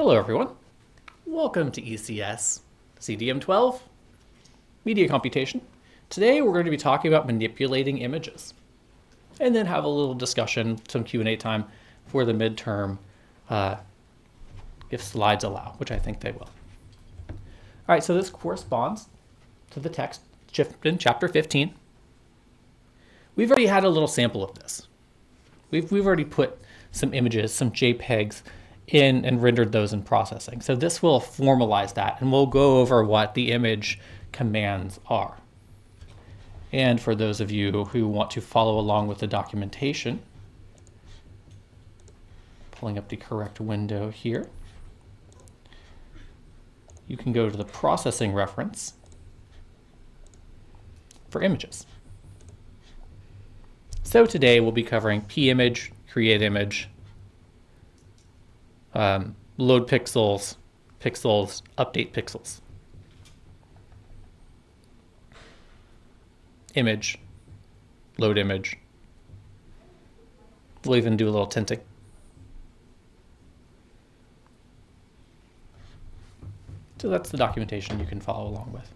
Hello everyone, welcome to ECS CDM12, Media Computation. Today we're going to be talking about manipulating images and then have a little discussion, some Q&A time for the midterm if slides allow, which I think they will. All right, so this corresponds to the text in chapter 15. We've already had a little sample of this. We've already put some images, some JPEGs in and rendered those in processing. So this will formalize that, and we'll go over what the image commands are. And for those of you who want to follow along with the documentation, pulling up the correct window here, you can go to the processing reference for images. So today we'll be covering pimage, create image, load pixels, update pixels, image, load image. We'll even do a little tinting. So that's the documentation you can follow along with.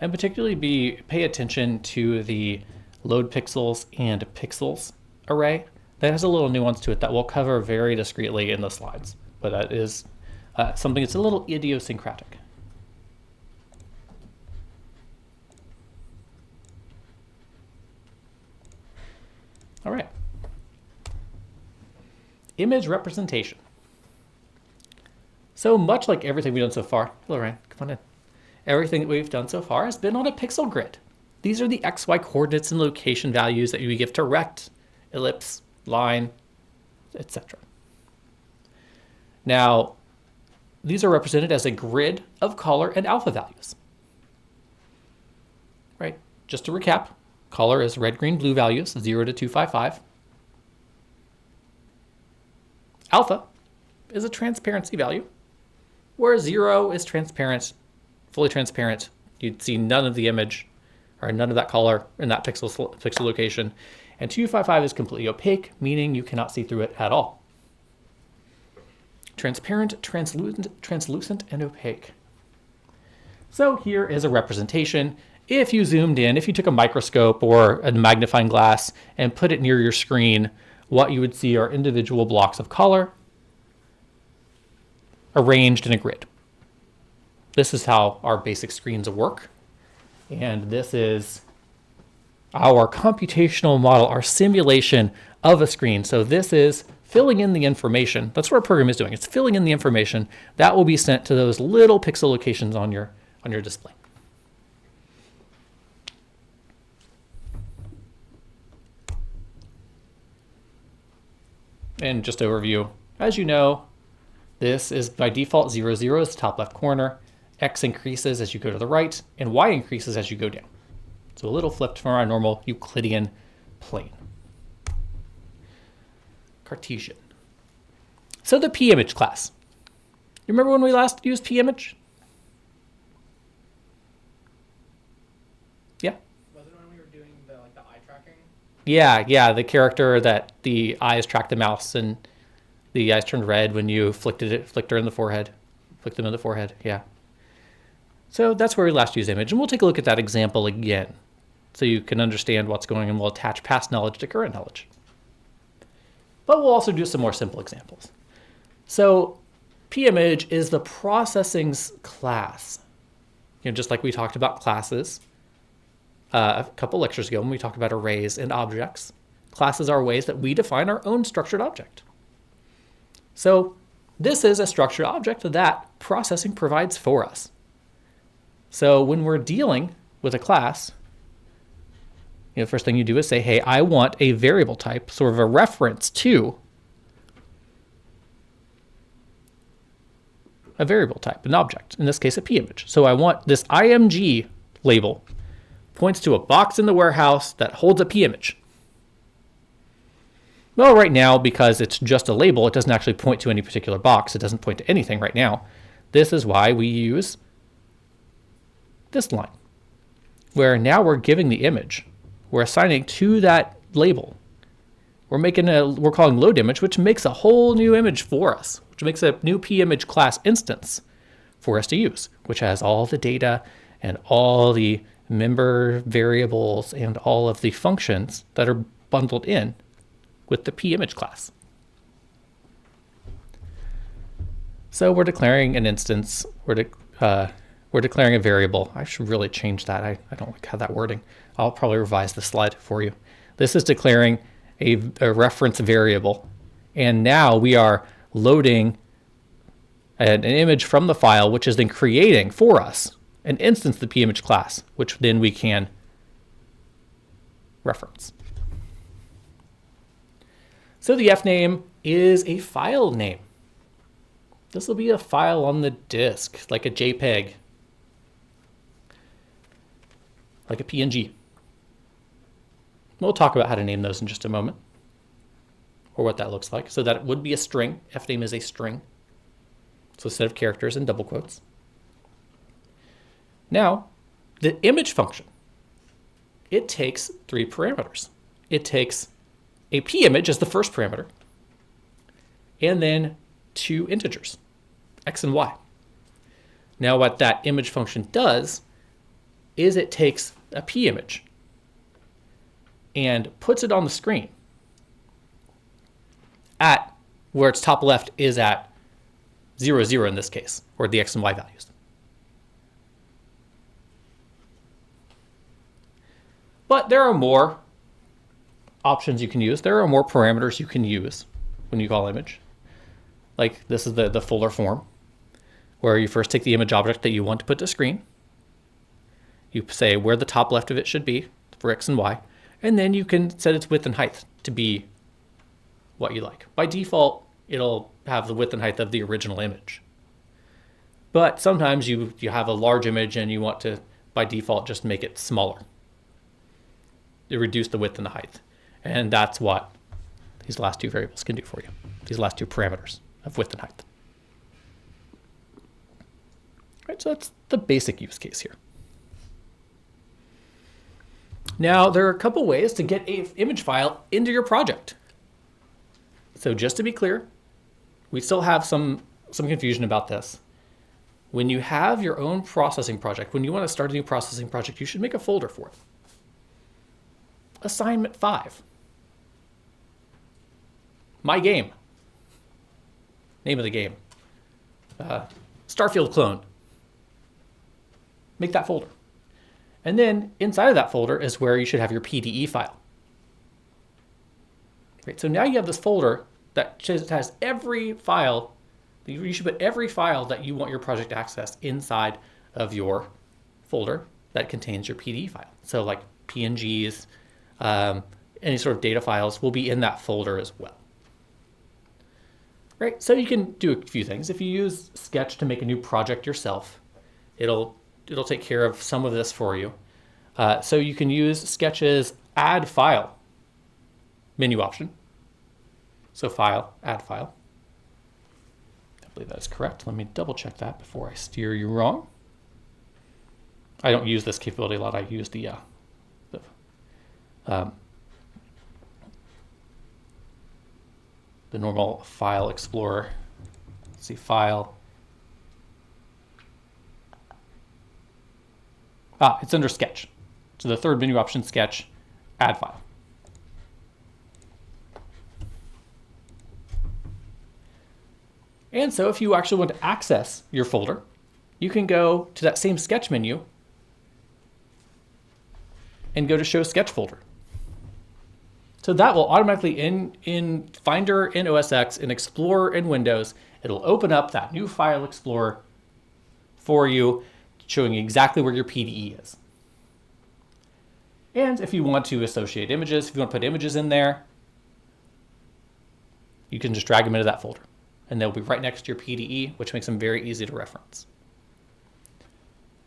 And particularly pay attention to the load pixels and pixels array. That has a little nuance to it that we'll cover very discreetly in the slides, but that is something that's a little idiosyncratic. All right. Image representation. So much like everything we've done so far, hello Ryan, come on in. Everything that we've done so far has been on a pixel grid. These are the XY coordinates and location values that we give to rect, ellipse, line, etc. Now, these are represented as a grid of color and alpha values. Right? Just to recap, color is red, green, blue values, 0 to 255. Alpha is a transparency value, where 0 is transparent, fully transparent. You'd see none of the image or none of that color in that pixel location. And 255 is completely opaque, meaning you cannot see through it at all. Transparent, translucent, and opaque. So here is a representation. If you zoomed in, if you took a microscope or a magnifying glass and put it near your screen, what you would see are individual blocks of color arranged in a grid. This is how our basic screens work. And this is our computational model, our simulation of a screen. So this is filling in the information. That's what our program is doing. It's filling in the information that will be sent to those little pixel locations on your display. And just overview, as you know, this is by default 0, 0 is the top left corner. X increases as you go to the right, and Y increases as you go down. So a little flipped from our normal Euclidean plane. Cartesian. So the pimage class. You remember when we last used pimage? Yeah? Was it when we were doing the eye tracking? Yeah, the character that the eyes tracked the mouse and the eyes turned red when you flicked her in the forehead. Flicked them in the forehead, yeah. So that's where we last used image, and we'll take a look at that example again so you can understand what's going on. We'll attach past knowledge to current knowledge. But we'll also do some more simple examples. So pimage is the processing's class. Just like we talked about classes a couple lectures ago when we talked about arrays and objects. Classes are ways that we define our own structured object. So this is a structured object that processing provides for us. So when we're dealing with a class, the first thing you do is say, hey, I want a variable type, sort of a reference to a variable type, an object, in this case a pimage. So I want this IMG label points to a box in the warehouse that holds a pimage. Well, right now, because it's just a label, it doesn't actually point to any particular box. It doesn't point to anything right now. This is why we use this line, where now we're giving the image. We're assigning to that label we're calling load image, which makes a whole new image for us, which makes a new pimage class instance for us to use, which has all the data and all the member variables and all of the functions that are bundled in with the pimage class. So we're declaring an instance, we're declaring a variable. I should really change that. I don't like how that wording. I'll probably revise the slide for you. This is declaring a reference variable. And now we are loading an image from the file, which is then creating for us an instance of the pimage class, which then we can reference. So the fname is a file name. This will be a file on the disk, like a JPEG, like a PNG. We'll talk about how to name those in just a moment, or what that looks like. So that it would be a string. Fname is a string. So a set of characters in double quotes. Now, the image function, it takes 3 parameters. It takes a pimage as the first parameter, and then 2 integers, x and y. Now what that image function does is it takes a pimage and puts it on the screen at where its top left is at 0, 0 in this case, or the x and y values. But there are more options you can use. There are more parameters you can use when you call image. Like this is the folder form, where you first take the image object that you want to put to screen. You say where the top left of it should be for x and y, and then you can set its width and height to be what you like. By default, it'll have the width and height of the original image. But sometimes you have a large image and you want to, by default, just make it smaller. You reduce the width and the height. And that's what these last 2 variables can do for you, these last 2 parameters of width and height. Right, so that's the basic use case here. Now, there are a couple ways to get an image file into your project. So just to be clear, we still have some confusion about this. When you have your own processing project, when you want to start a new processing project, you should make a folder for it. Assignment 5. My game. Name of the game. Starfield clone. Make that folder. And then inside of that folder is where you should have your PDE file. Right, so now you have this folder that just has every file. You should put every file that you want your project to access inside of your folder that contains your PDE file. So like PNGs, any sort of data files will be in that folder as well. Right, so you can do a few things. If you use Sketch to make a new project yourself, it'll take care of some of this for you. So you can use Sketch's Add File menu option. So File, Add File. I believe that is correct. Let me double check that before I steer you wrong. I don't use this capability a lot. I use the normal File Explorer. Let's see, File. It's under Sketch. So the third menu option, Sketch, Add File. And so if you actually want to access your folder, you can go to that same Sketch menu and go to Show Sketch Folder. So that will automatically, in Finder in OS X, in Explorer in Windows, it'll open up that new File Explorer for you, showing you exactly where your PDE is. And if you want to associate images, if you want to put images in there, you can just drag them into that folder. And they'll be right next to your PDE, which makes them very easy to reference.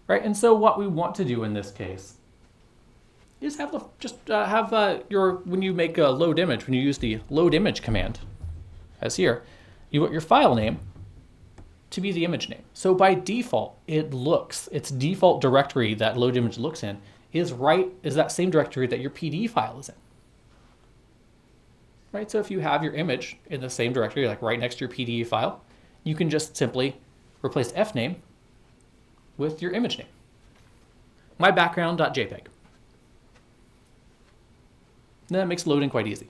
Right, and so what we want to do in this case is when you make a load image, when you use the load image command, as here, you want your file name to be the image name. So by default, its default directory that load image looks in is that same directory that your PDE file is in. right? So if you have your image in the same directory, like right next to your PDE file, you can just simply replace fname with your image name. My background.jpg. And that makes loading quite easy.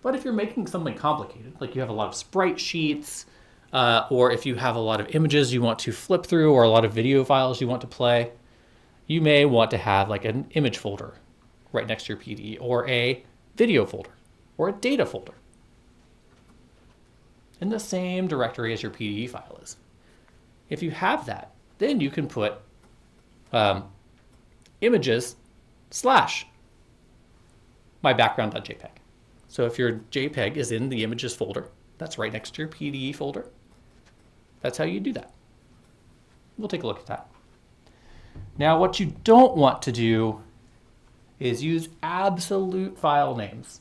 But if you're making something complicated, like you have a lot of sprite sheets, or if you have a lot of images you want to flip through, or a lot of video files you want to play, you may want to have like an image folder right next to your PDE, or a video folder, or a data folder in the same directory as your PDE file is. If you have that, then you can put images / my background.jpg. So if your JPEG is in the images folder, that's right next to your PDE folder. That's how you do that. We'll take a look at that. Now, what you don't want to do is use absolute file names.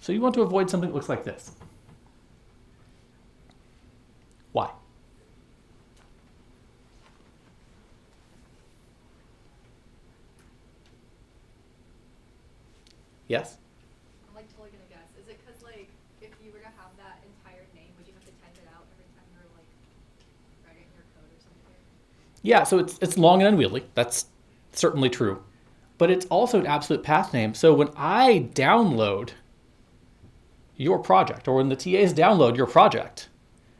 So you want to avoid something that looks like this. Why? Yes? I'm like totally gonna guess. Is it because like if you were to have that entire name, would you have to type it out every time you're like writing your code or something? Yeah, so it's long and unwieldy. That's certainly true. But it's also an absolute path name. So when I download your project, or when the TAs download your project,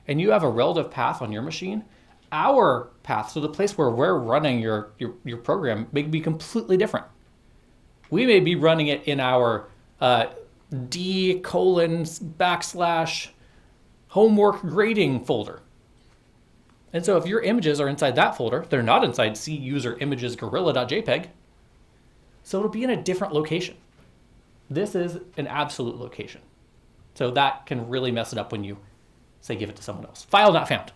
and you have a relative path on your machine, our path, so the place where we're running your program, may be completely different. We may be running it in our d:\\homework grading folder. And so if your images are inside that folder, they're not inside C user images gorilla.jpg. So it'll be in a different location. This is an absolute location. So that can really mess it up when you say give it to someone else. File not found.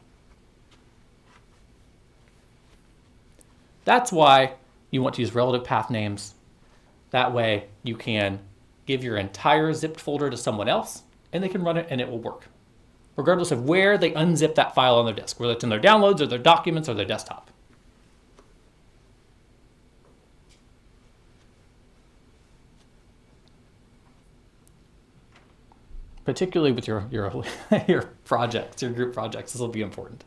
That's why you want to use relative path names. That way you can give your entire zipped folder to someone else and they can run it and it will work, regardless of where they unzip that file on their disk, whether it's in their downloads or their documents or their desktop. Particularly with your your projects, your group projects, this will be important.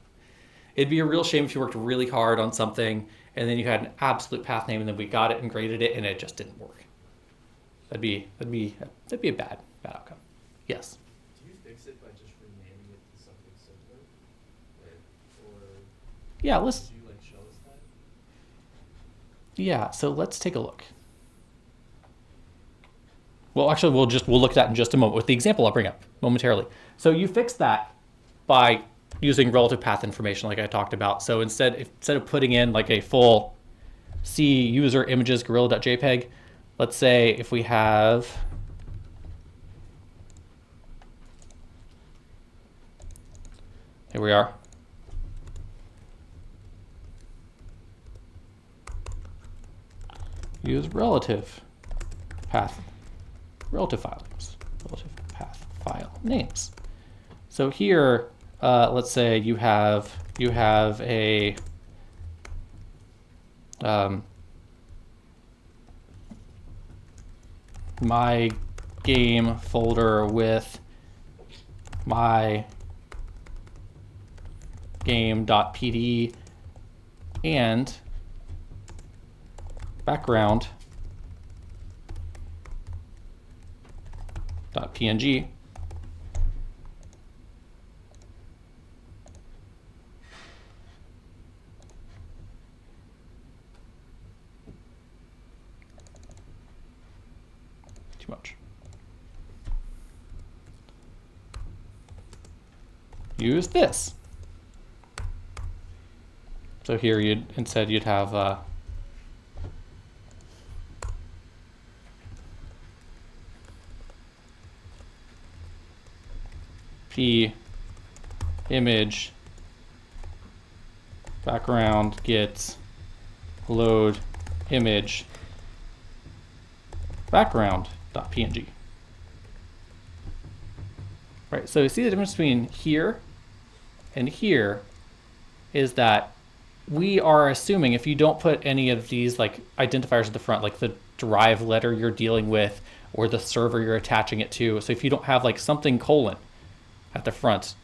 It'd be a real shame if you worked really hard on something and then you had an absolute path name and then we got it and graded it and it just didn't work. That'd be a bad outcome. Yes. Do you fix it by just renaming it to something simpler? Or Yeah, do let's you like show us that? yeah, so let's take a look. Well, actually, we'll look at that in just a moment with the example I'll bring up momentarily. So you fix that by using relative path information like I talked about. So instead of putting in like a full C user images gorilla.jpg, let's say if we have here we are. Use relative path file names. So here, let's say you have a my game folder with my game.pd and background.png. Too much. Use this. So here you'd have p image background gets load image background.png. Right, so you see the difference between here and here is that we are assuming if you don't put any of these like identifiers at the front, like the drive letter you're dealing with or the server you're attaching it to. So if you don't have like something colon at the front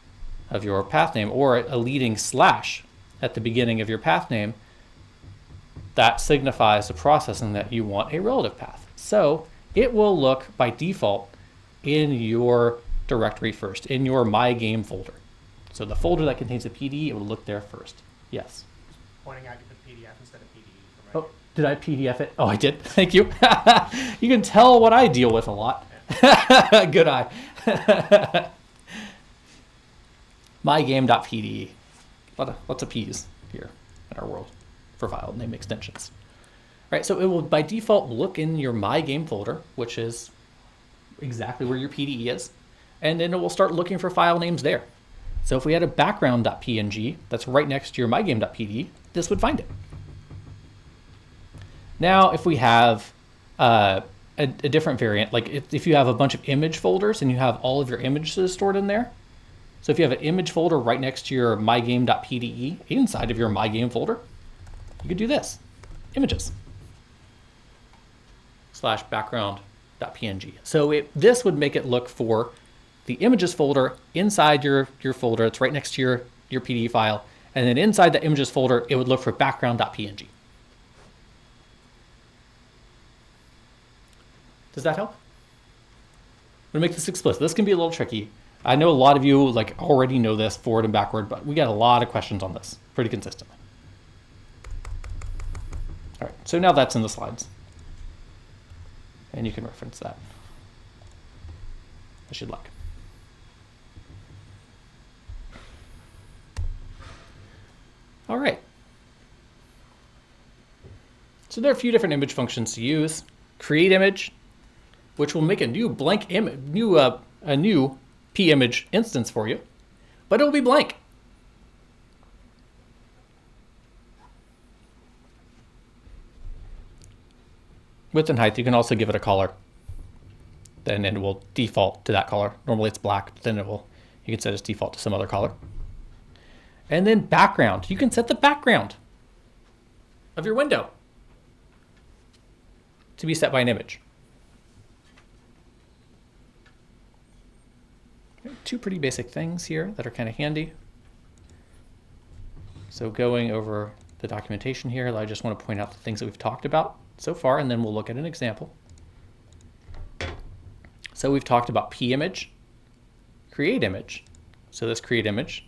of your path name or a leading slash at the beginning of your path name, that signifies the processing that you want a relative path. So it will look by default in your directory first, in your My Game folder. So the folder that contains the PDE, it will look there first. Yes. Pointing out you put PDF instead of PDE for my Oh, did I PDF it? Oh, I did. Thank you. You can tell what I deal with a lot. Good eye. mygame.pde. Lots of P's here in our world for file name extensions. All right, so it will by default look in your My Game folder, which is exactly where your PDE is, and then it will start looking for file names there. So if we had a background.png that's right next to your mygame.pd, this would find it. Now, if we have a different variant, like if you have a bunch of image folders and you have all of your images stored in there, so if you have an image folder right next to your mygame.pde inside of your mygame folder, you could do this, images / background.png. So this would make it look for the images folder inside your folder. It's right next to your PDE file. And then inside the images folder, it would look for background.png. Does that help? I'm gonna make this explicit. This can be a little tricky. I know a lot of you like already know this forward and backward, but we got a lot of questions on this pretty consistently. All right, so now that's in the slides. And you can reference that as you'd like. All right. So there are a few different image functions to use. Create image, which will make a new blank image, a new pimage instance for you, but it will be blank. Width and height, you can also give it a color. Then it will default to that color. Normally it's black, but then you can set its default to some other color. And then background, you can set the background of your window to be set by an image. Two pretty basic things here that are kind of handy. So going over the documentation here, I just want to point out the things that we've talked about so far, and then we'll look at an example. So we've talked about pimage, create image. So this create image,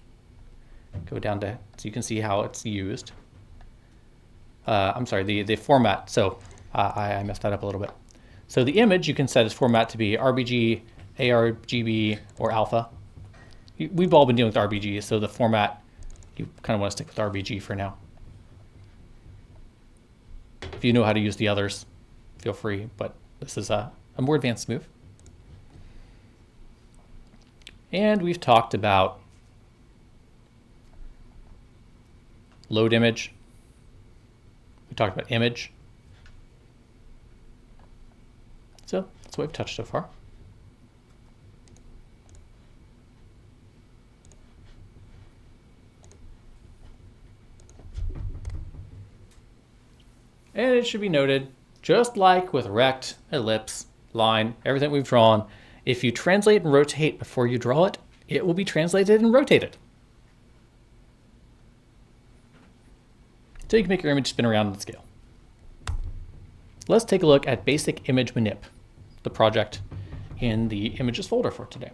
go down to, so you can see how it's used. I'm sorry, the format. So I messed that up a little bit. So the image you can set its format to be RBG, ARGB, or alpha. We've all been dealing with RBG, so the format, you kind of want to stick with RBG for now. If you know how to use the others, feel free, but this is a more advanced move. And we've talked about load image. We talked about image. So that's what we've touched so far. And it should be noted, just like with rect, ellipse, line, everything we've drawn, if you translate and rotate before you draw it, it will be translated and rotated. So you can make your image spin around on the scale. Let's take a look at basic image manip, the project in the images folder for today.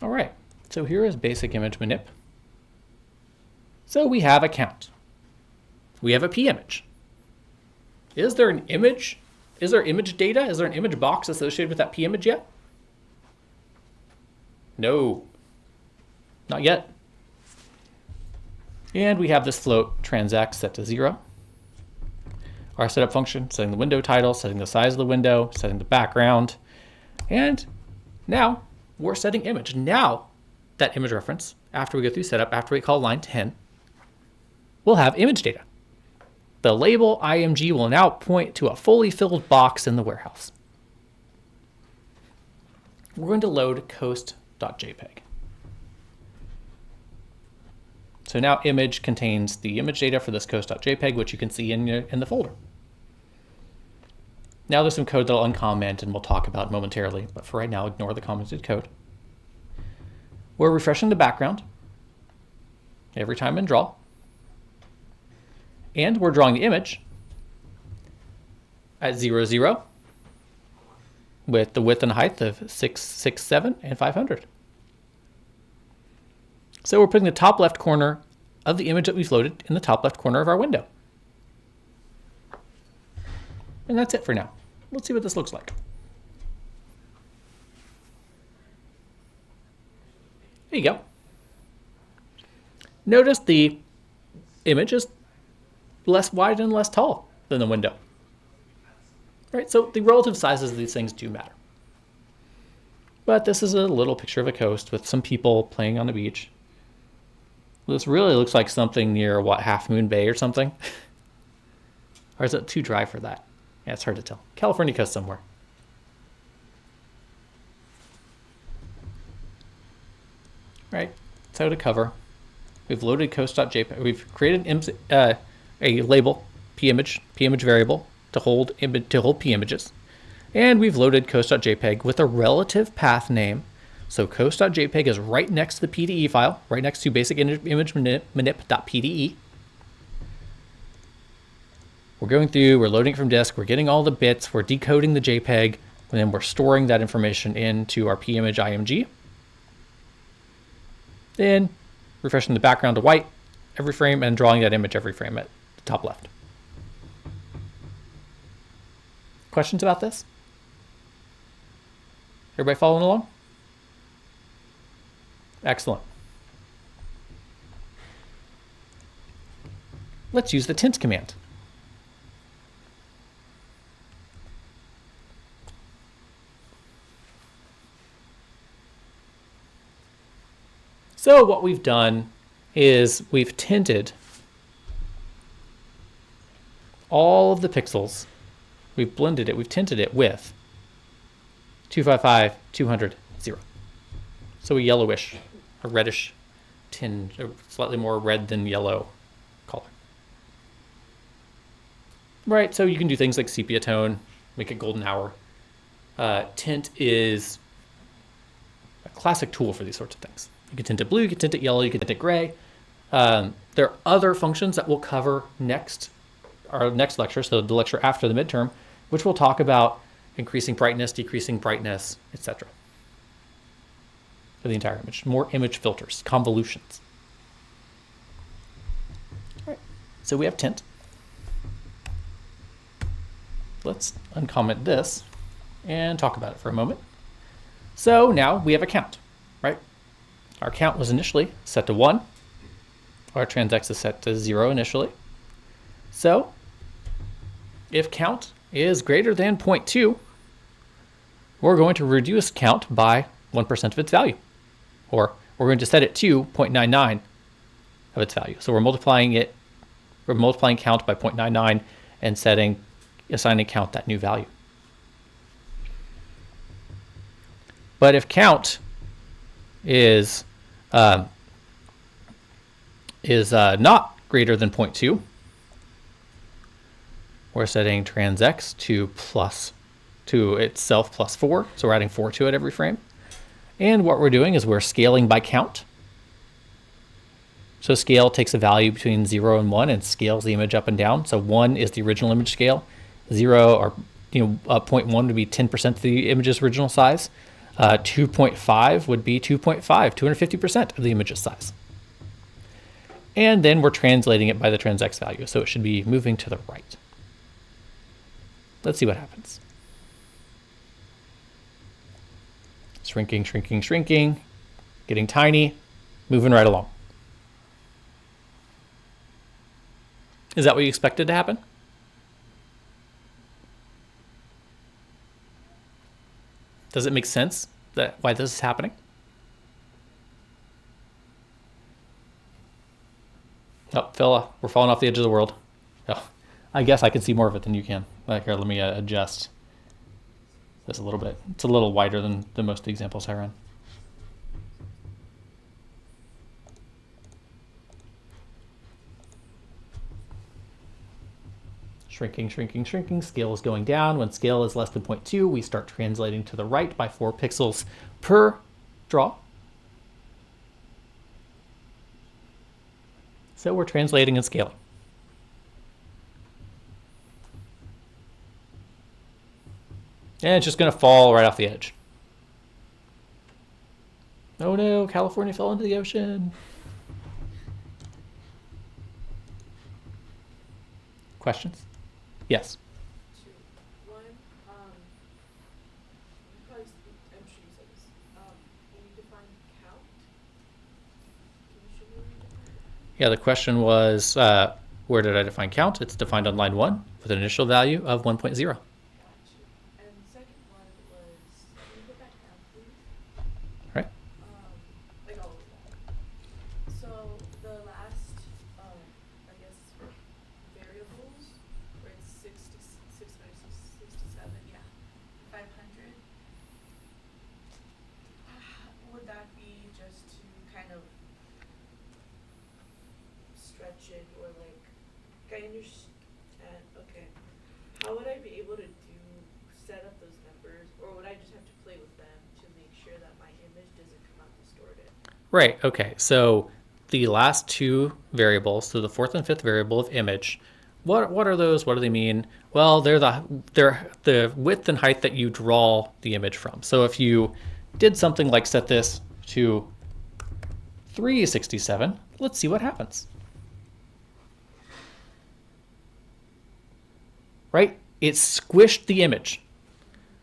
All right, so here is basic image manip. So we have a count. We have a p-image. Is there an image? Is there image data? Is there an image box associated with that p-image yet? No, not yet. And we have this float transx set to 0. Our setup function, setting the window title, setting the size of the window, setting the background. And now we're setting image. Now that image reference, after we go through setup, after we call line 10, we'll have image data. The label IMG will now point to a fully filled box in the warehouse. We're going to load coast.jpg. So now image contains the image data for this coast.jpg, which you can see in the folder. Now there's some code that I'll uncomment and we'll talk about momentarily, but for right now, ignore the commented code. We're refreshing the background every time in draw. And we're drawing the image at 0, 0 with the width and height of 6, 6, 7, and 500. So we're putting the top left corner of the image that we've loaded in the top left corner of our window. And that's it for now. Let's see what this looks like. There you go. Notice the image is less wide and less tall than the window. Right, so the relative sizes of these things do matter. But this is a little picture of a coast with some people playing on the beach. This really looks like something near, what, Half Moon Bay or something? Or is it too dry for that? Yeah, it's hard to tell. California coast somewhere. Right, so to cover, we've loaded coast.jpg. We've created a label, pimage variable to hold p images. And we've loaded coast.jpg with a relative path name. So coast.jpg is right next to the PDE file, right next to basic image manip.pde. We're going through, we're loading it from disk, we're getting all the bits, we're decoding the JPEG, and then we're storing that information into our pimage IMG. Then refreshing the background to white every frame and drawing that image every frame at the top left. Questions about this? Everybody following along? Excellent. Let's use the tint command. So what we've done is we've tinted all of the pixels. We've blended it, we've tinted it with 255, 200, 0. So a yellowish, a reddish tinge, a slightly more red than yellow color. Right, so you can do things like sepia tone, make it golden hour. Tint is a classic tool for these sorts of things. You can tint it blue, you can tint it yellow, you can tint it gray. There are other functions that we'll cover our next lecture, so the lecture after the midterm, which will talk about increasing brightness, decreasing brightness, etc. for the entire image. More image filters, convolutions. All right, so we have tint. Let's uncomment this and talk about it for a moment. So now we have a count, right? Our count was initially set to 1. Our transx is set to 0 initially. So if count is greater than 0.2, we're going to reduce count by 1% of its value. Or we're going to set it to 0.99 of its value. So we're multiplying count by 0.99 and assigning count that new value. But if count is not greater than 0.2, we're setting transx to itself plus 4, so we're adding 4 to it every frame. And what we're doing is we're scaling by count. So scale takes a value between 0 and 1 and scales the image up and down. So 1 is the original image scale. 0 or 0.1 would be 10% of the image's original size. 2.5 would be 250% of the image's size. And then we're translating it by the transx value, so it should be moving to the right. Let's see what happens. Shrinking, shrinking, shrinking, getting tiny, moving right along. Is that what you expected to happen? Does it make sense why this is happening? Oh, fella, we're falling off the edge of the world. Oh, I guess I can see more of it than you can. Like, here, let me adjust this a little bit. It's a little wider than most of the examples I run. Shrinking, shrinking, shrinking. Scale is going down. When scale is less than 0.2, we start translating to the right by 4 pixels per draw. So we're translating and scaling. And it's just going to fall right off the edge. Oh no, California fell into the ocean. Questions? Yes. Two. One, you probably speak, I'm sure you said this. Can you define count? Can you show me where you define it? Yeah, the question was, where did I define count? It's defined on line 1 with an initial value of 1.0. Got you. And the second one was, can you put that down, please? Right? Like all of that. So the last, I guess, variables, where it's 67, yeah, 500. Would that be just to kind of stretch it, or like, I understand, okay. How would I be able to set up those numbers, or would I just have to play with them to make sure that my image doesn't come out distorted? Right, okay. So the last two variables, so the fourth and fifth variable of image, what are those? What do they mean? Well, they're the width and height that you draw the image from. So if you did something like set this to 367, let's see what happens. Right? It squished the image,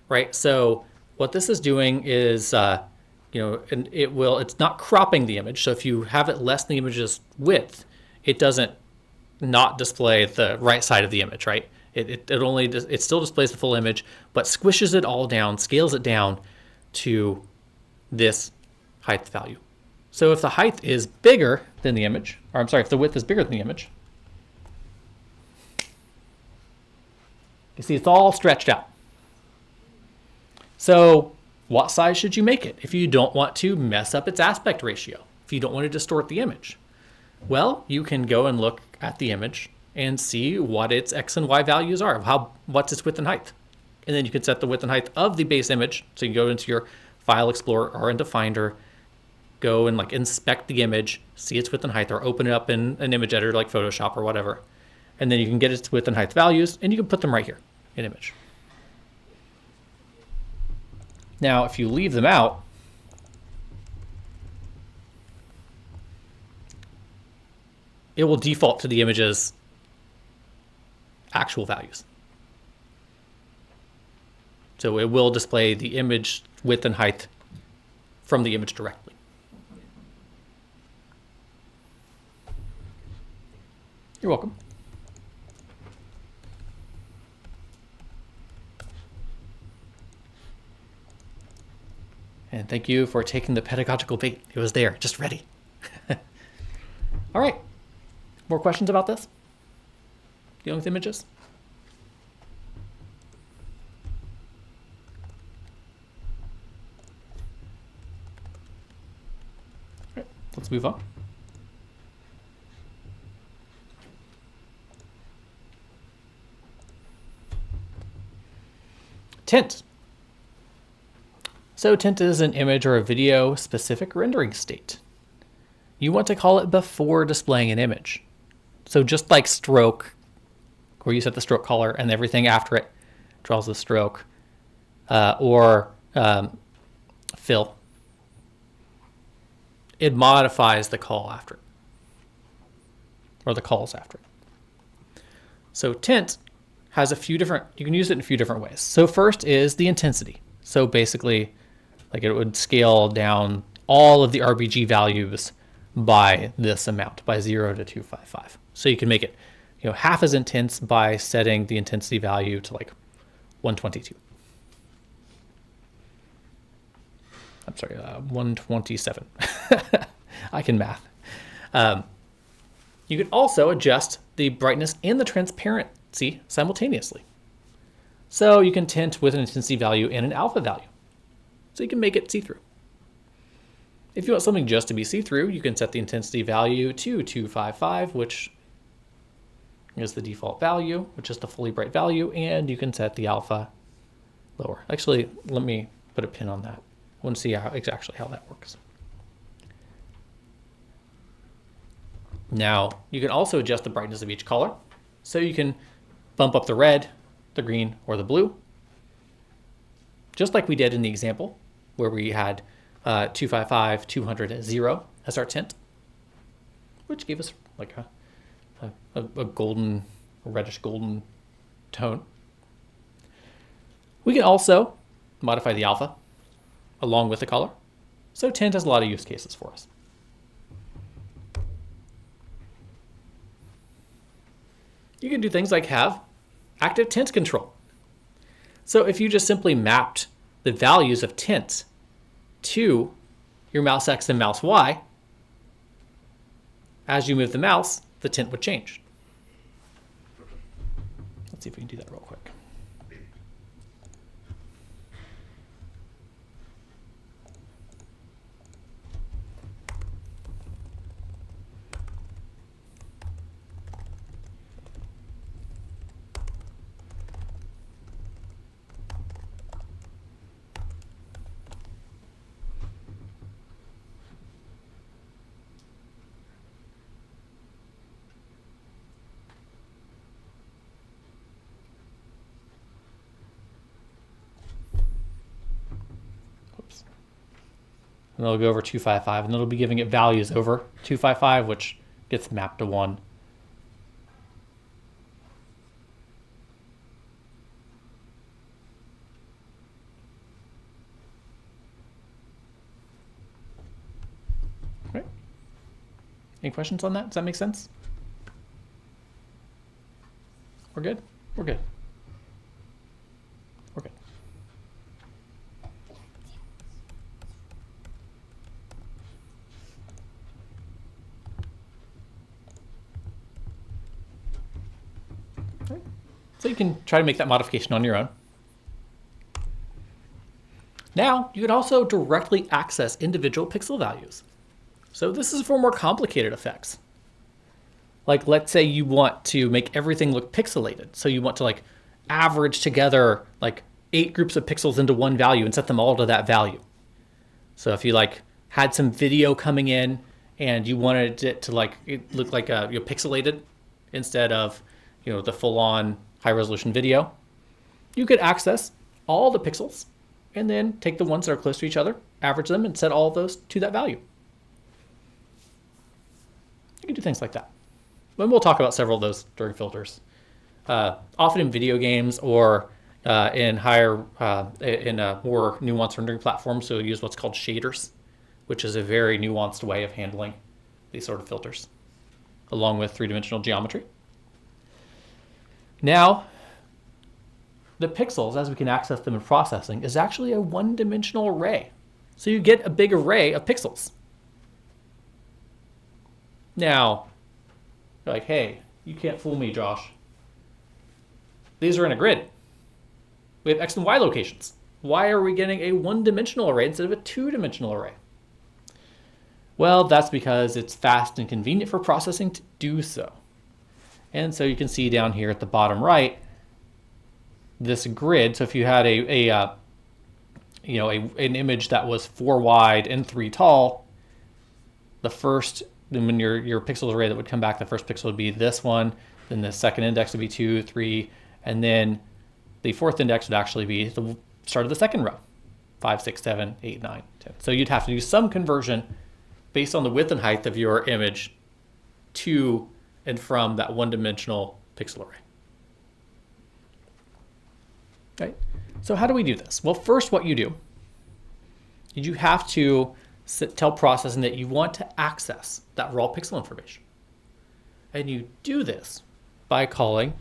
right? So what this is doing is, and it's not cropping the image. So if you have it less than the image's width, it doesn't not display the right side of the image, right? It still displays the full image, but squishes it all down, scales it down to this height value. So if the height is bigger than the image, or I'm sorry, if the width is bigger than the image, you see, it's all stretched out. So what size should you make it if you don't want to mess up its aspect ratio, if you don't want to distort the image? Well, you can go and look at the image and see what its X and Y values are, what's its width and height. And then you can set the width and height of the base image. So you can go into your File Explorer or into Finder, go and like inspect the image, see its width and height, or open it up in an image editor like Photoshop or whatever. And then you can get its width and height values, and you can put them right here in image. Now, if you leave them out, it will default to the image's actual values. So it will display the image width and height from the image directly. You're welcome. And thank you for taking the pedagogical bait. It was there, just ready. All right. More questions about this? Dealing with images? All right, let's move on. Tint. So tint is an image or a video specific rendering state. You want to call it before displaying an image. So just like stroke, where you set the stroke color and everything after it draws the stroke, or fill, it modifies the call after it, or the calls after it. So tint has you can use it in a few different ways. So first is the intensity. So basically, like it would scale down all of the RGB values by this amount, by 0 to 255. So you can make it, half as intense by setting the intensity value to like 122. I'm sorry, 127. I can math. You can also adjust the brightness and the transparency simultaneously. So you can tint with an intensity value and an alpha value. So you can make it see-through. If you want something just to be see-through, you can set the intensity value to 255, which is the default value, which is the fully bright value, and you can set the alpha lower. Actually, let me put a pin on that. I want to see exactly how that works. Now, you can also adjust the brightness of each color. So you can bump up the red, the green, or the blue. Just like we did in the example where we had 255, 200, 0 as our tint, which gave us like a golden, reddish golden tone. We can also modify the alpha along with the color. So tint has a lot of use cases for us. You can do things like have active tint control. So if you just simply mapped the values of tints to your mouse X and mouse Y, as you move the mouse, the tint would change. Let's see if we can do that real quick. And it'll go over 255, and it'll be giving it values over 255, which gets mapped to 1. Right? Any questions on that? Does that make sense? We're good? We're good. We're good. So you can try to make that modification on your own. Now, you can also directly access individual pixel values. So this is for more complicated effects. Like, let's say you want to make everything look pixelated. So you want to like average together like 8 groups of pixels into one value and set them all to that value. So if you like had some video coming in and you wanted it to like it look like pixelated instead of the full-on high-resolution video, you could access all the pixels and then take the ones that are close to each other, average them, and set all of those to that value. You can do things like that. And we'll talk about several of those during filters. Often in video games or in more nuanced rendering platforms, so you'll use what's called shaders, which is a very nuanced way of handling these sort of filters, along with three-dimensional geometry. Now, the pixels, as we can access them in processing, is actually a one-dimensional array. So you get a big array of pixels. Now, you're like, hey, you can't fool me, Josh. These are in a grid. We have X and Y locations. Why are we getting a one-dimensional array instead of a two-dimensional array? Well, that's because it's fast and convenient for processing to do so. And so you can see down here at the bottom right, this grid. So if you had an image that was 4 wide and 3 tall, when your pixels array that would come back, the first pixel would be this one, then the second index would be 2, 3, and then the fourth index would actually be the start of the second row, 5, 6, 7, 8, 9, 10. So you'd have to do some conversion based on the width and height of your image to and from that one-dimensional pixel array. Right? So how do we do this? Well, first what you do is you have to tell processing that you want to access that raw pixel information. And you do this by calling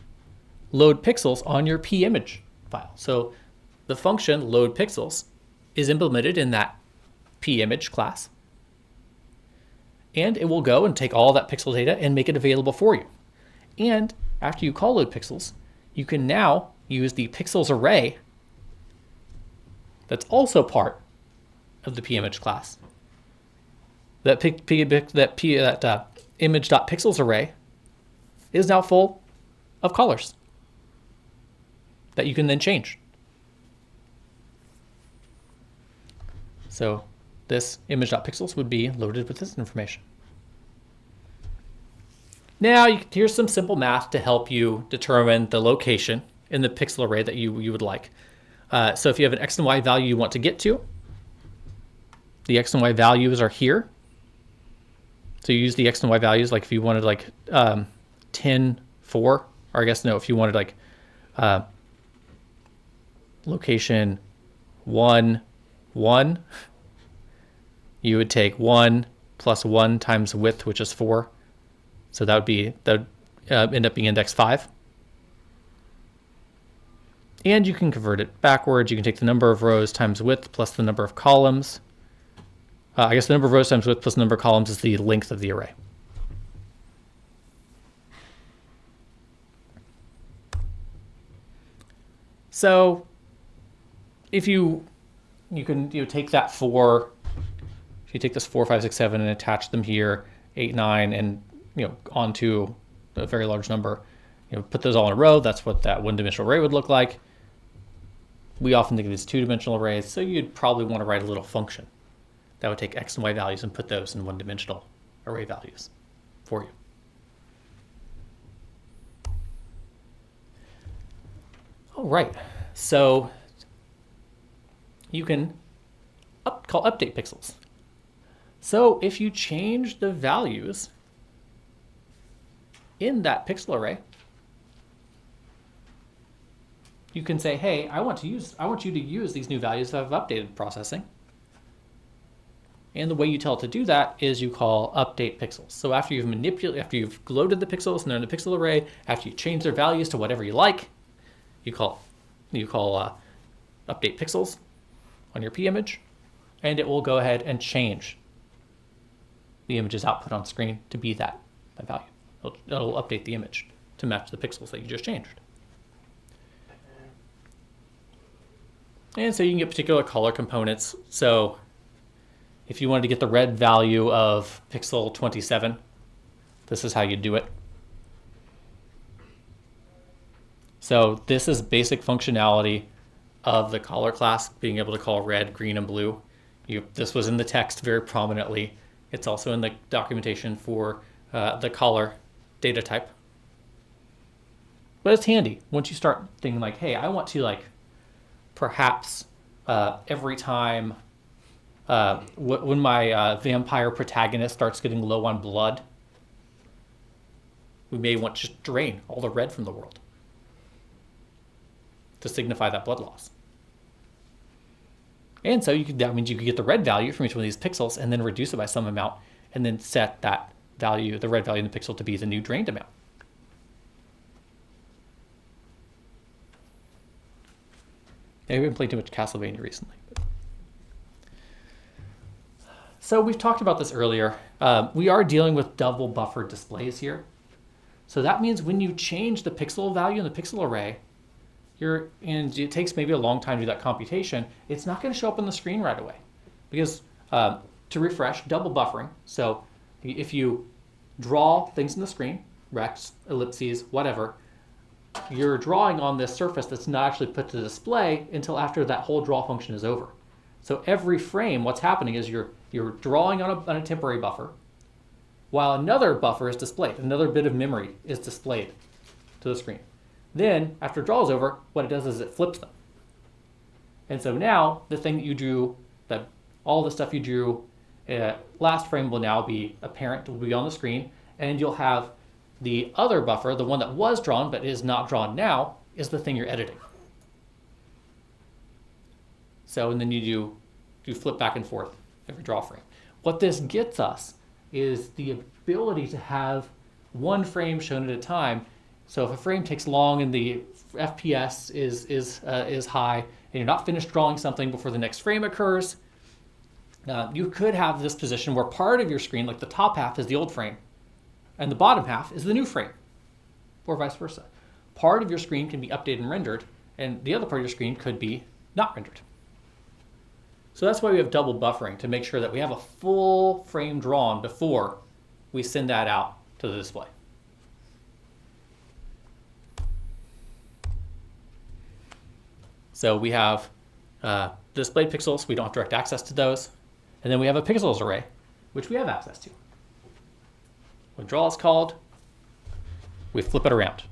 load pixels on your pimage file. So the function load pixels is implemented in that pimage class. And it will go and take all that pixel data and make it available for you. And after you call load pixels, you can now use the pixels array that's also part of the pimage class. That image.pixels array is now full of colors that you can then change. So this image.pixels would be loaded with this information. Now here's some simple math to help you determine the location in the pixel array that you would like. So if you have an x and y value you want to get to, the x and y values are here. So you use the x and y values, like if you wanted like 10, 4, or I guess no, if you wanted like location 1, 1, you would take 1 plus 1 times width, which is 4. So that would end up being index 5. And you can convert it backwards. You can take the number of rows times width plus the number of columns. I guess the number of rows times width plus the number of columns is the length of the array. So if you can take that 4, if you take this 4, 5, 6, 7 and attach them here, 8, 9, and onto a very large number, put those all in a row. That's what that one-dimensional array would look like. We often think of these two-dimensional arrays, so you'd probably want to write a little function that would take x and y values and put those in one-dimensional array values for you. All right, so you can call update pixels. So if you change the values in that pixel array, you can say, hey, I want you to use these new values that have updated processing. And the way you tell it to do that is you call update pixels. So after you've loaded the pixels and they're in the pixel array, after you change their values to whatever you like, you call update pixels on your p image, and it will go ahead and change the image's output on screen to be that value. It'll update the image to match the pixels that you just changed. And so you can get particular color components. So if you wanted to get the red value of pixel 27, this is how you do it. So this is basic functionality of the color class, being able to call red, green, and blue. This was in the text very prominently. It's also in the documentation for the color data type. But it's handy once you start thinking like, hey, I want to perhaps every time when my vampire protagonist starts getting low on blood, we may want to just drain all the red from the world to signify that blood loss. And so that means you could get the red value from each one of these pixels and then reduce it by some amount and then set that value, the red value in the pixel, to be the new drained amount. Maybe I've been playing too much Castlevania recently. So we've talked about this earlier. We are dealing with double buffer displays here. So that means when you change the pixel value in the pixel array, and it takes maybe a long time to do that computation, it's not going to show up on the screen right away. Because to refresh, double buffering, so if you draw things in the screen, rects, ellipses, whatever, you're drawing on this surface that's not actually put to display until after that whole draw function is over. So every frame, what's happening is you're drawing on a temporary buffer, while another buffer is displayed, another bit of memory is displayed to the screen. Then, after draw is over, what it does is it flips them. And so now, the thing that you drew, all the stuff you drew last frame will now be apparent, will be on the screen, and you'll have the other buffer, the one that was drawn but is not drawn now, is the thing you're editing. So, and then you flip back and forth every draw frame. What this gets us is the ability to have one frame shown at a time. So if a frame takes long and the FPS is high, and you're not finished drawing something before the next frame occurs, You could have this position where part of your screen, like the top half, is the old frame, and the bottom half is the new frame, or vice versa. Part of your screen can be updated and rendered, and the other part of your screen could be not rendered. So that's why we have double buffering, to make sure that we have a full frame drawn before we send that out to the display. So we have displayed pixels. We don't have direct access to those. And then we have a pixels array, which we have access to. When draw is called, we flip it around.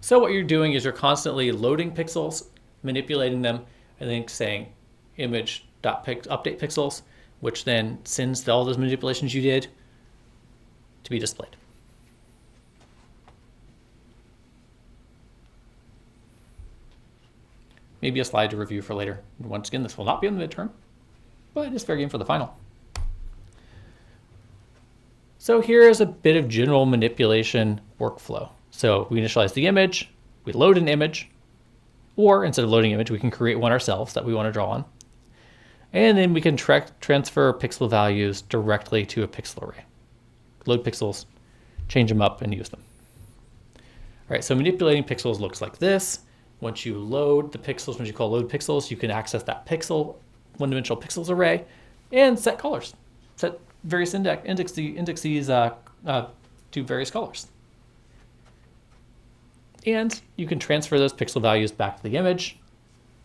So what you're doing is you're constantly loading pixels, manipulating them, and then saying image.update pixels, which then sends all those manipulations you did to be displayed. Maybe a slide to review for later. Once again, this will not be in the midterm, but it's fair game for the final. So here is a bit of general manipulation workflow. So we initialize the image, we load an image, or instead of loading an image, we can create one ourselves that we want to draw on. And then we can transfer pixel values directly to a pixel array. Load pixels, change them up, and use them. All right, so manipulating pixels looks like this. Once you load the pixels, once you call load pixels, you can access that pixel, one-dimensional pixels array, and set colors. Set various indexes to various colors. And you can transfer those pixel values back to the image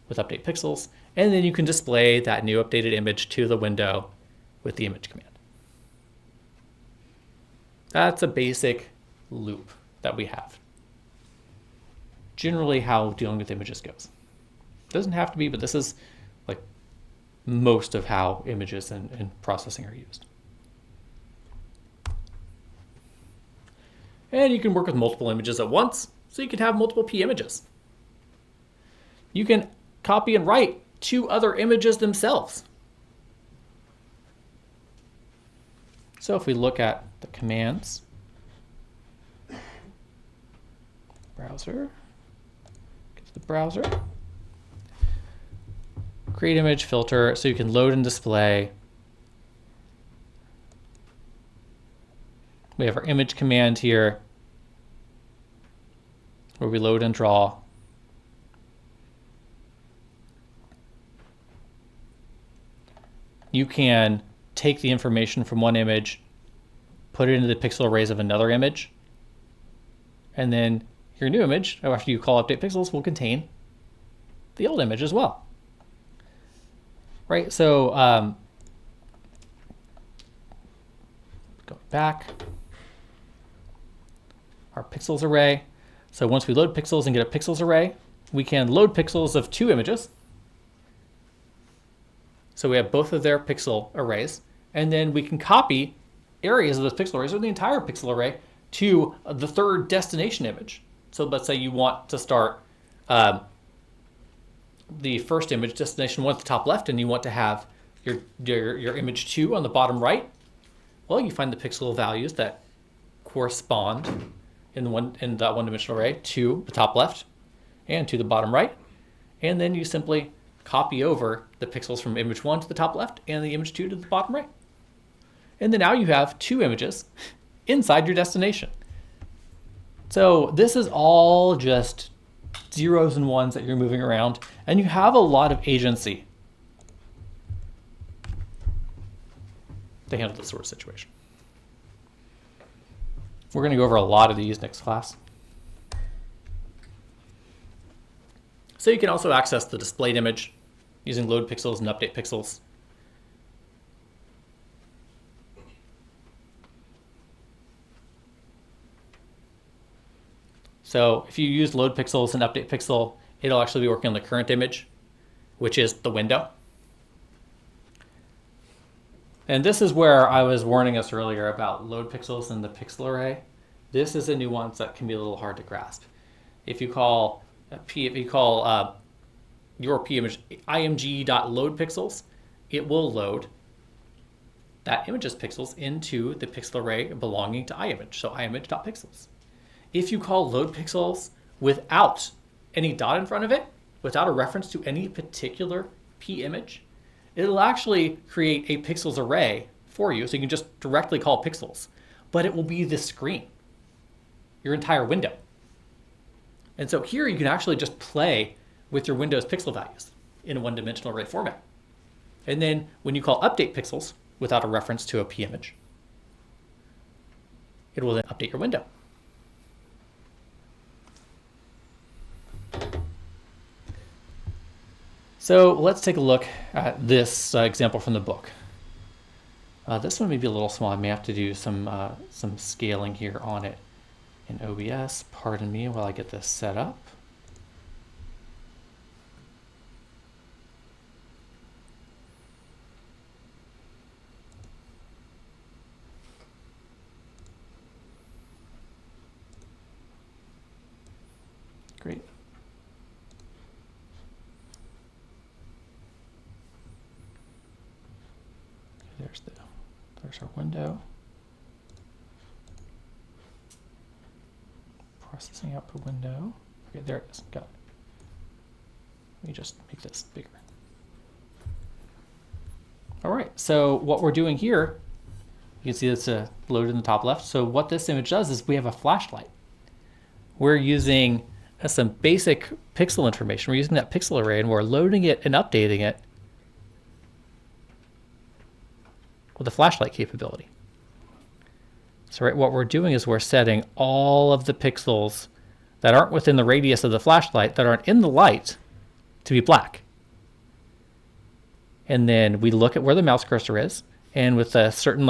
with update pixels, and then you can display that new updated image to the window with the image command. That's a basic loop that we have. Generally how dealing with images goes. Doesn't have to be, but this is like most of how images and processing are used. And you can work with multiple images at once, so you can have multiple P images. You can copy and write to other images themselves. So if we look at the commands, browser, get to the browser, create image filter, so you can load and display. We have our image command here, where we load and draw. You can take the information from one image, put it into the pixel arrays of another image, and then your new image, after you call update pixels, will contain the old image as well. Right, so going back, our pixels array. So once we load pixels and get a pixels array, we can load pixels of two images. So we have both of their pixel arrays, and then we can copy areas of those pixel arrays or the entire pixel array to the third destination image. So let's say you want to start the first image, destination 1 at the top left, and you want to have your image 2 on the bottom right. Well, you find the pixel values that correspond in that one-dimensional array to the top left and to the bottom right, and then you simply copy over the pixels from image 1 to the top left and the image 2 to the bottom right. And then now you have two images inside your destination. So this is all just zeros and ones that you're moving around, and you have a lot of agency to handle this sort of situation. We're going to go over a lot of these next class. So you can also access the displayed image using load pixels and update pixels. So if you use load pixels and update pixel, it'll actually be working on the current image, which is the window. And this is where I was warning us earlier about load pixels and the pixel array. This is a nuance that can be a little hard to grasp. If you call your P image img.loadPixels, it will load that image's pixels into the pixel array belonging to image, so image.pixels. If you call load pixels without any dot in front of it, without a reference to any particular P image, it'll actually create a pixels array for you. So you can just directly call pixels, but it will be this screen, your entire window. And so here you can actually just play with your Windows pixel values in a one-dimensional array format. And then when you call update pixels without a reference to a P image, it will then update your window. So let's take a look at this example from the book. This one may be a little small. I may have to do some scaling here on it in OBS. Pardon me while I get this set up. Great. There's our window. Processing output window. Okay, there it is. Got it. Let me just make this bigger. All right, so what we're doing here, you can see it's loaded in the top left. So what this image does is we have a flashlight. We're using some basic pixel information. We're using that pixel array and we're loading it and updating it with a flashlight capability. So right, what we're doing is we're setting all of the pixels that aren't within the radius of the flashlight, that aren't in the light, to be black. And then we look at where the mouse cursor is, and with a certain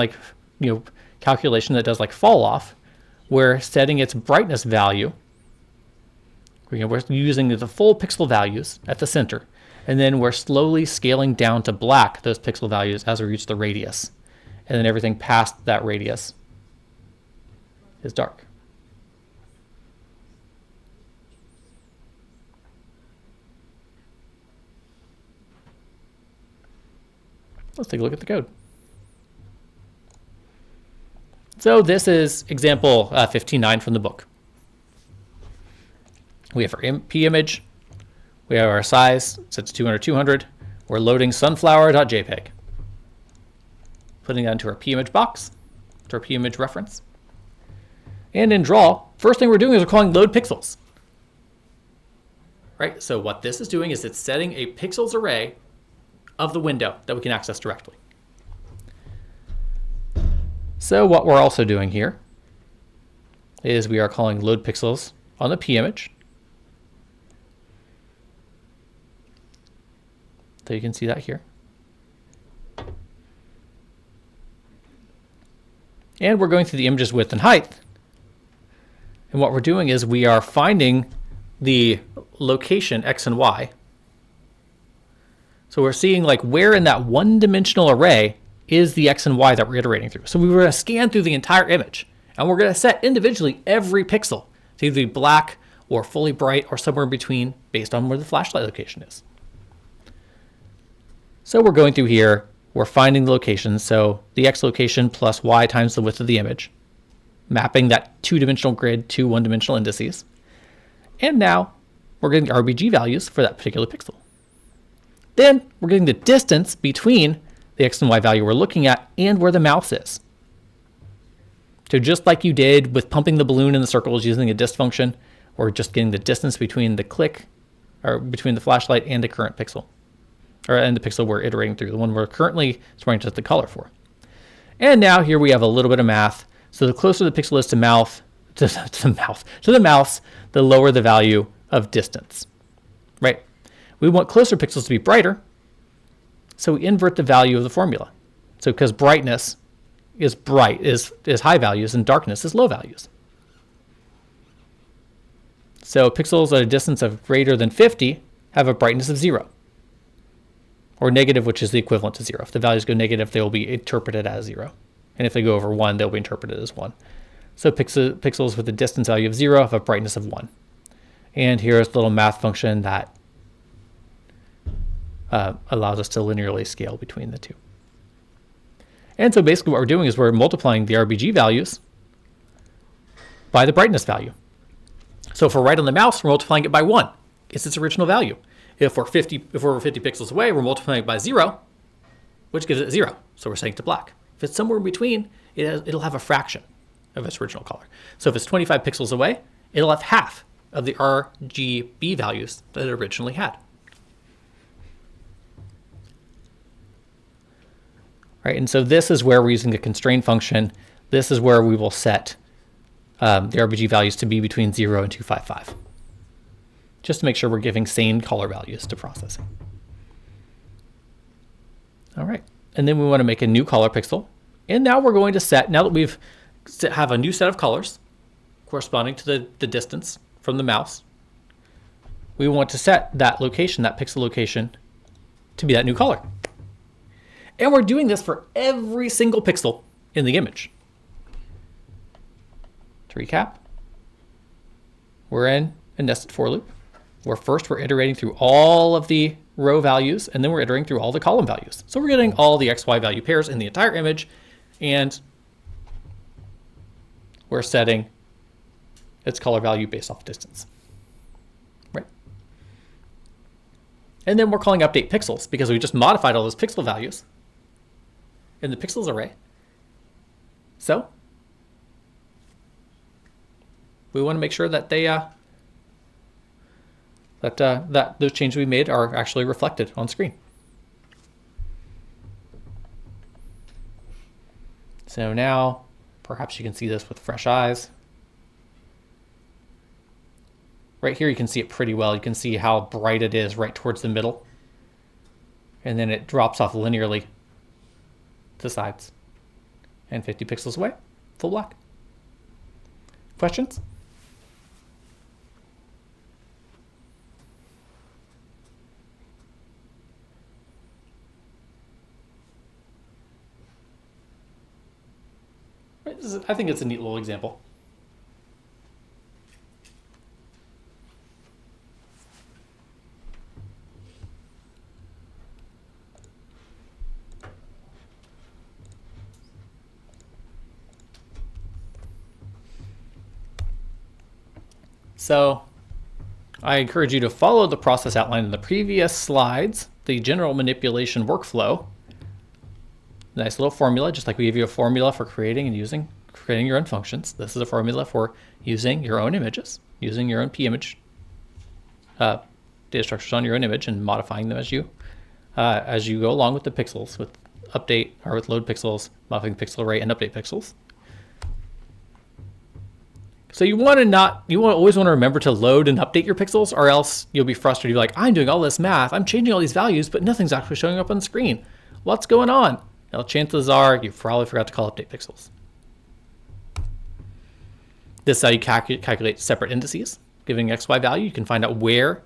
calculation that does fall off, we're setting its brightness value. We're using the full pixel values at the center, and then we're slowly scaling down to black those pixel values as we reach the radius. And then everything past that radius is dark. Let's take a look at the code. So this is example 15.9 from the book. We have our P image. We have our size, set to 200. We're loading sunflower.jpg. Putting that into our P image box, to our P image reference. And in draw, first thing we're doing is we're calling load pixels. Right, so what this is doing is it's setting a pixels array of the window that we can access directly. So what we're also doing here is we are calling load pixels on the P image. So you can see that here. And we're going through the image's width and height. And what we're doing is we are finding the location X and Y. So we're seeing where in that one-dimensional array is the X and Y that we're iterating through. So we were going to scan through the entire image, and we're going to set individually every pixel to either be black or fully bright or somewhere in between based on where the flashlight location is. So we're going through here, we're finding the location. So the X location plus Y times the width of the image, mapping that two-dimensional grid to one-dimensional indices. And now we're getting RGB values for that particular pixel. Then we're getting the distance between the X and Y value we're looking at and where the mouse is. So just like you did with pumping the balloon in the circles using a dist function, we're just getting the distance between the click, or between the flashlight and the current pixel, and the pixel we're iterating through, the one we're currently trying to set the color for. And now here we have a little bit of math. So the closer the pixel is to the mouse, the lower the value of distance, right? We want closer pixels to be brighter, so we invert the value of the formula. So because brightness is high values and darkness is low values. So pixels at a distance of greater than 50 have a brightness of 0. Or negative, which is the equivalent to 0. If the values go negative, they will be interpreted as 0. And if they go over 1, they'll be interpreted as 1. So pixels with a distance value of 0 have a brightness of 1. And here's the little math function that allows us to linearly scale between the two. And so basically what we're doing is we're multiplying the RGB values by the brightness value. So if we're right on the mouse, we're multiplying it by 1. It's its original value. If we're 50 pixels away, we're multiplying it by 0, which gives it 0. So we're setting it to black. If it's somewhere in between, it'll have a fraction of its original color. So if it's 25 pixels away, it'll have half of the RGB values that it originally had. Right, and so this is where we're using the constraint function. This is where we will set the RGB values to be between 0 and 255, just to make sure we're giving sane color values to processing. All right, and then we want to make a new color pixel. And now we're going to set, now that we've have a new set of colors corresponding to the distance from the mouse, we want to set that location, that pixel location, to be that new color. And we're doing this for every single pixel in the image. To recap, we're in a nested for loop, where first we're iterating through all of the row values, and then we're iterating through all the column values. So we're getting all the XY value pairs in the entire image, and we're setting its color value based off distance. Right. And then we're calling update pixels because we just modified all those pixel values in the pixels array. So we want to make sure that they that those changes we made are actually reflected on screen. So now perhaps you can see this with fresh eyes. Right here you can see it pretty well. You can see how bright it is right towards the middle. And then it drops off linearly to the sides. And 50 pixels away, full black. Questions? I think it's a neat little example. So I encourage you to follow the process outlined in the previous slides, the general manipulation workflow. Nice little formula, just like we gave you a formula for creating your own functions. This is a formula for using your own images, using your own p-image data structures on your own image and modifying them as you go along with the pixels, with update or with load pixels, modifying the pixel array, and update pixels. So you always want to remember to load and update your pixels, or else you'll be frustrated. You're like, I'm doing all this math, I'm changing all these values, but nothing's actually showing up on the screen. What's going on? Now, chances are you probably forgot to call update pixels. This is how you calculate separate indices. Giving XY value, you can find out where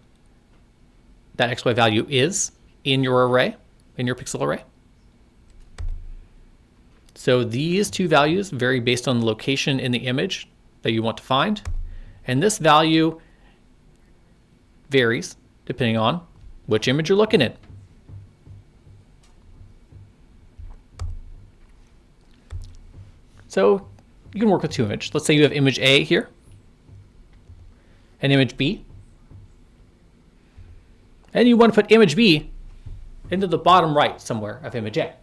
that XY value is in your array, in your pixel array. So these two values vary based on the location in the image that you want to find. And this value varies depending on which image you're looking at. So you can work with two images. Let's say you have image A here and image B. And you want to put image B into the bottom right somewhere of image A.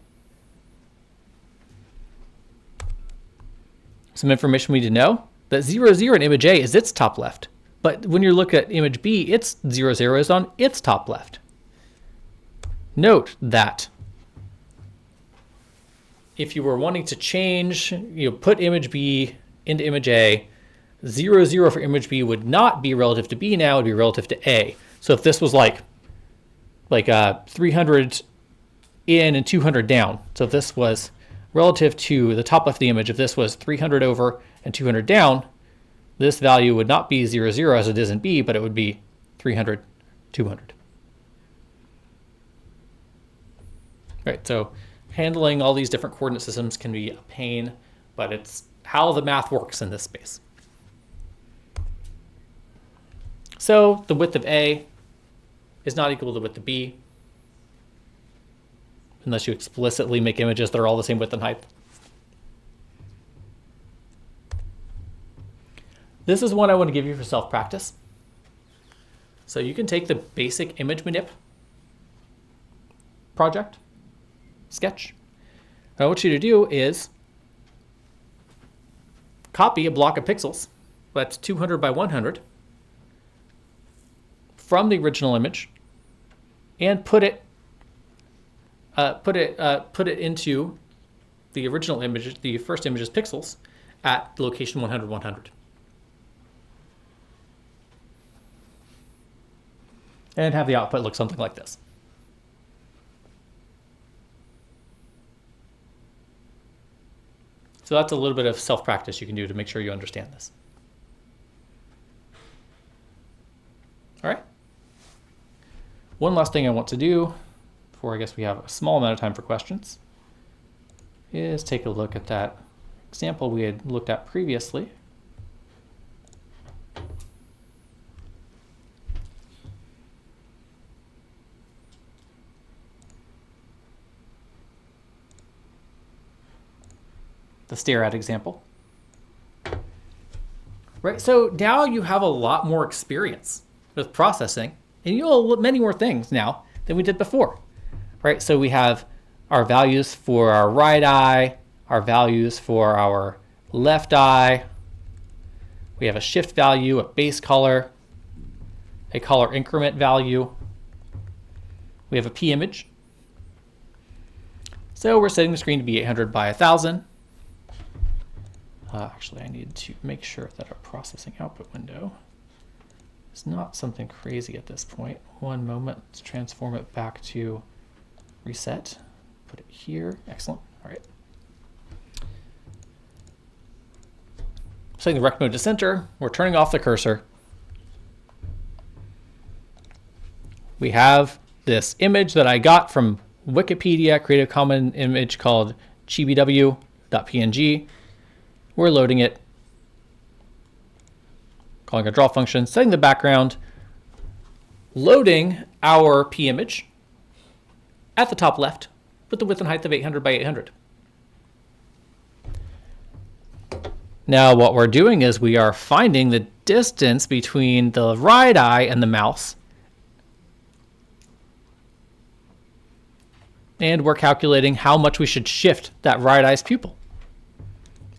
Some information we need to know, that 0, 0 in image A is its top left. But when you look at image B, its 0, 0 is on its top left. Note that if you were wanting to change, put image B into image A, 0, 0 for image B would not be relative to B now, it would be relative to A. So if this was like 300 in and 200 down, so if this was relative to the top left of the image, if this was 300 over and 200 down, this value would not be 0, 0 as it is in B, but it would be 300, 200. Right, so handling all these different coordinate systems can be a pain, but it's how the math works in this space. So the width of A is not equal to the width of B, unless you explicitly make images that are all the same width and height. This is one I want to give you for self-practice. So you can take the basic image manip project, sketch. What I want you to do is copy a block of pixels, that's 200 by 100, from the original image, and put it into the original image, the first image's pixels, at location 100, 100. And have the output look something like this. So that's a little bit of self-practice you can do to make sure you understand this. All right. One last thing I want to do before I guess we have a small amount of time for questions is take a look at that example we had looked at previously. The stare at example. Right, so now you have a lot more experience with processing, and you know many more things now than we did before. Right, so we have our values for our right eye, our values for our left eye. We have a shift value, a base color, a color increment value. We have a P image. So we're setting the screen to be 800 by 1000. Actually, I need to make sure that our processing output window is not something crazy at this point. One moment, let's transform it back to reset. Put it here. Excellent. All right. Setting the rect mode to center. We're turning off the cursor. We have this image that I got from Wikipedia, Creative Commons image called chibw.png. We're loading it, calling a draw function, setting the background, loading our P image at the top left with the width and height of 800 by 800. Now what we're doing is we are finding the distance between the right eye and the mouse. And we're calculating how much we should shift that right eye's pupil.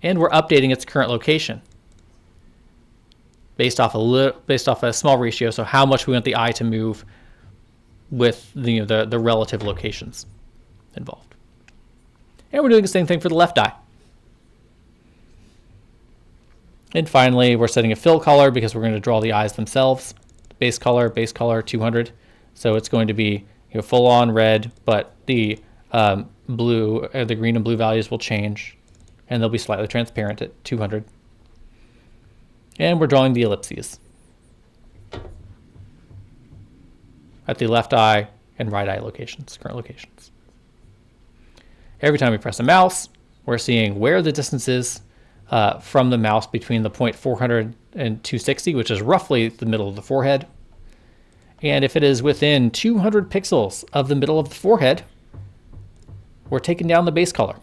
And we're updating its current location based off a small ratio. So how much we want the eye to move with the relative locations involved. And we're doing the same thing for the left eye. And finally, we're setting a fill color because we're going to draw the eyes themselves. Base color 200. So it's going to be full on red, but the blue, the green and blue values will change. And they'll be slightly transparent at 200. And we're drawing the ellipses at the left eye and right eye locations, current locations. Every time we press a mouse, we're seeing where the distance is from the mouse between the point 400 and 260, which is roughly the middle of the forehead. And if it is within 200 pixels of the middle of the forehead, we're taking down the base color.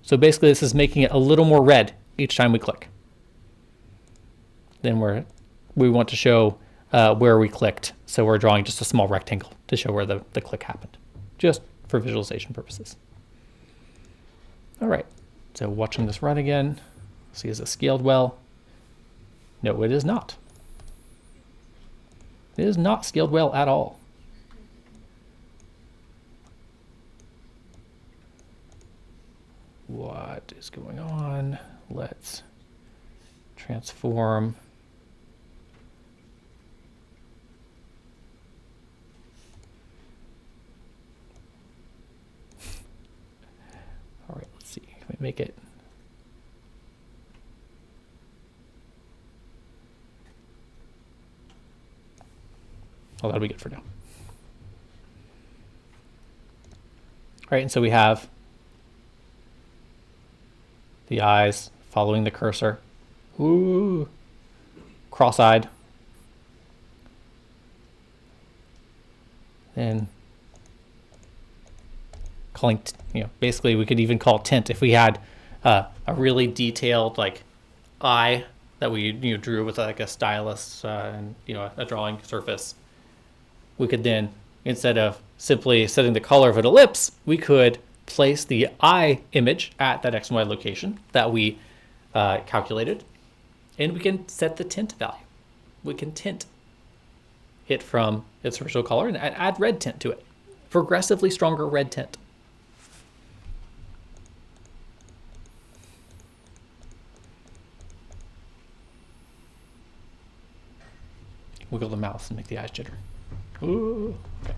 So basically this is making it a little more red each time we click. Then we want to show where we clicked. So we're drawing just a small rectangle to show where the click happened, just for visualization purposes. All right, so watching this run again, see is it scaled well? No, it is not. It is not scaled well at all. What is going on? Let's transform. All right, let's see. Can we make it? Oh, that'll be good for now. All right, and so we have the eyes following the cursor. Ooh, cross-eyed. And calling, basically we could even call tint if we had a really detailed eye that we drew with like a stylus and a drawing surface, we could then, instead of simply setting the color of an ellipse, we could place the eye image at that X and Y location that we calculated, and we can set the tint value. We can tint it from its original color and add red tint to it. Progressively stronger red tint. Wiggle the mouse and make the eyes jitter. Ooh. Okay.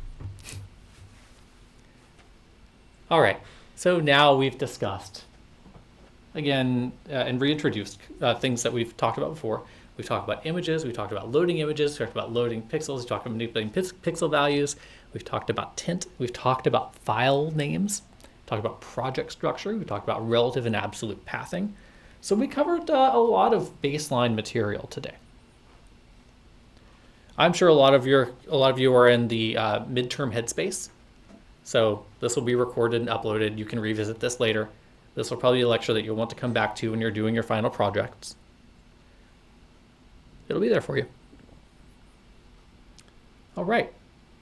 All right. So now we've discussed, again, and reintroduced things that we've talked about before. We've talked about images. We've talked about loading images. We've talked about loading pixels. We've talked about manipulating pixel values. We've talked about tint. We've talked about file names. We've talked about project structure. We've talked about relative and absolute pathing. So we covered a lot of baseline material today. I'm sure a lot of you are in the midterm headspace. So this will be recorded and uploaded. You can revisit this later. This will probably be a lecture that you'll want to come back to when you're doing your final projects. It'll be there for you. All right.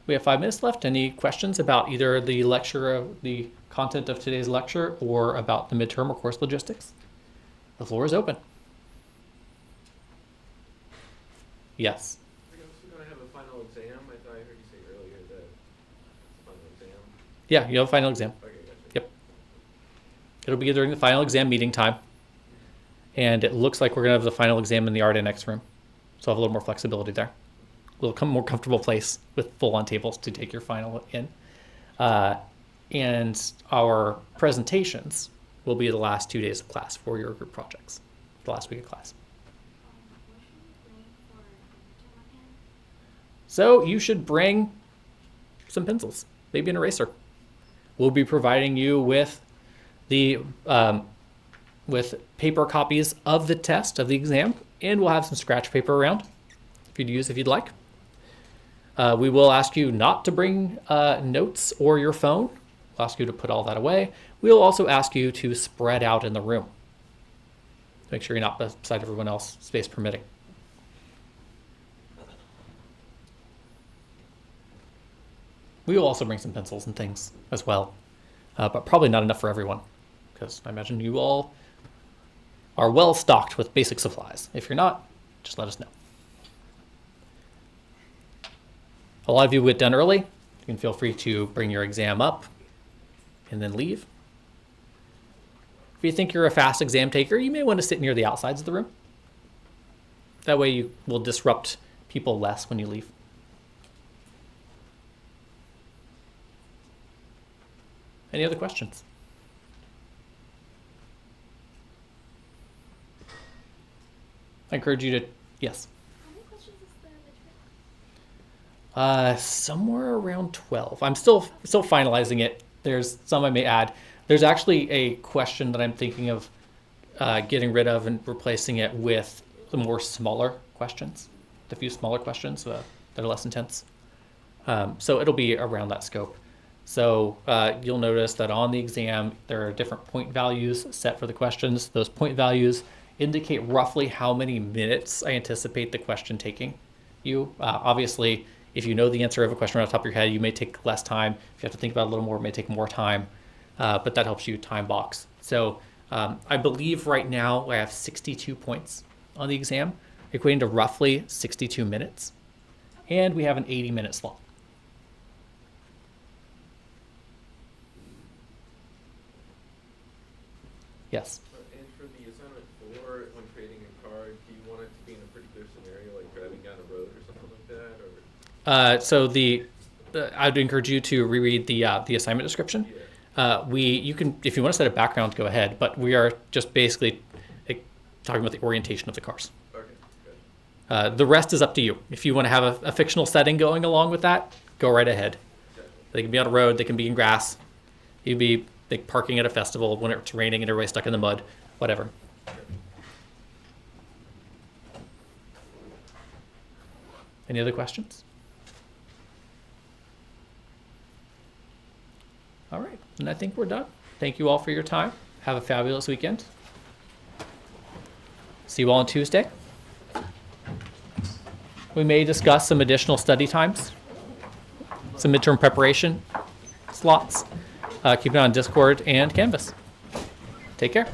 We have 5 minutes left. Any questions about either the lecture, the content of today's lecture, or about the midterm or course logistics? The floor is open. Yes. Are you also going to have a final exam? I thought I heard you say earlier that final exam. Yeah, you have a final exam. Okay, gotcha. Yep. It'll be during the final exam meeting time. And it looks like we're going to have the final exam in the Art Annex room. So I'll have a little more flexibility there. A little more comfortable place with full-on tables to take your final in. And our presentations will be the last 2 days of class for your group projects, the last week of class. What should we bring for midterm again? So you should bring some pencils, maybe an eraser. We'll be providing you with the with paper copies of the test, of the exam, and we'll have some scratch paper around for you to use if you'd like. We will ask you not to bring notes or your phone. We'll ask you to put all that away. We'll also ask you to spread out in the room. Make sure you're not beside everyone else, space permitting. We will also bring some pencils and things as well, but probably not enough for everyone, because I imagine you all are well stocked with basic supplies. If you're not, just let us know. A lot of you get done early. You can feel free to bring your exam up and then leave. If you think you're a fast exam taker, you may want to sit near the outsides of the room. That way you will disrupt people less when you leave. Any other questions? I encourage you to, yes. How many questions is the trick? Somewhere around 12. I'm still finalizing it. There's some I may add. There's actually a question that I'm thinking of getting rid of and replacing it with the more smaller questions, the few smaller questions that are less intense. So it'll be around that scope. So you'll notice that on the exam, there are different point values set for the questions. Those point values indicate roughly how many minutes I anticipate the question taking you. Obviously, if you know the answer of a question right off the top of your head, you may take less time. If you have to think about it a little more, it may take more time, but that helps you time box. So I believe right now I have 62 points on the exam, equating to roughly 62 minutes, and we have an 80-minute slot. Yes. And for the assignment 4, when creating a card, do you want it to be in a particular scenario, like driving down a road or something like that, or? So I'd encourage you to reread the assignment description. Yeah. You can, if you want to set a background, go ahead. But we are just basically talking about the orientation of the cars. Okay, good. The rest is up to you. If you want to have a fictional setting going along with that, go right ahead. Exactly. They can be on a road. They can be in grass. You'd be like parking at a festival when it's raining and everybody's stuck in the mud. Whatever. Any other questions? All right, and I think we're done. Thank you all for your time. Have a fabulous weekend. See you all on Tuesday. We may discuss some additional study times, some midterm preparation slots. Keep it on Discord and Canvas. Take care.